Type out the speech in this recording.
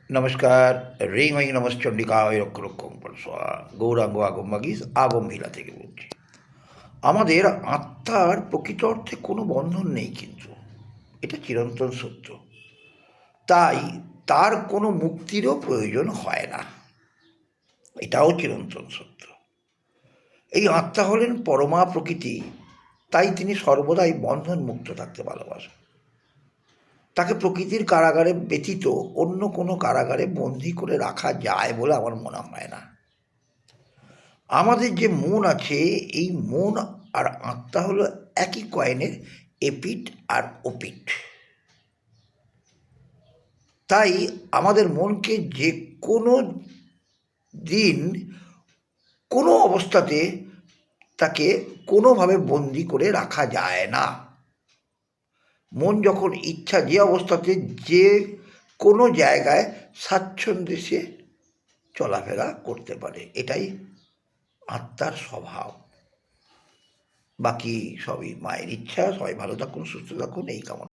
নমস্কার। রিং ওই নমশ্চণ্ডিকায় রক্ষরক্ষং পরস্পরা গৌরাঙ্গ আগম মাগিস আগম ভিলা থেকে বলছি। আমাদের আত্মার প্রকৃত অর্থে কোনো বন্ধন নেই, কিন্তু এটা চিরন্তন সত্য। তাই তার কোনো মুক্তিরও প্রয়োজন হয় না, এটাও চিরন্তন সত্য। এই আত্মা হলেন পরমা প্রকৃতি, তাই তিনি সর্বদাই বন্ধন মুক্ত থাকতে ভালোবাসেন। তাকে প্রকৃতির কারাগারে ব্যতীত অন্য কোনো কারাগারে বন্দি করে রাখা যায় বলে আমার মনে হয় না। আমাদের যে মন আছে, এই মন আর আত্মা হলো একই কয়েনের এপিঠ আর ওপিঠ। তাই আমাদের মনকে যে কোনো দিন কোনো অবস্থাতে তাকে কোনোভাবে বন্দি করে রাখা যায় না। মন যখন ইচ্ছা যে অবস্থাতে যে কোনো জায়গায় স্বাচ্ছন্দ্যে সে চলাফেরা করতে পারে, এটাই আত্মার স্বভাব। বাকি সবই মায়ের ইচ্ছা। সবাই ভালো থাকুন, সুস্থ থাকুন, এই কামনা।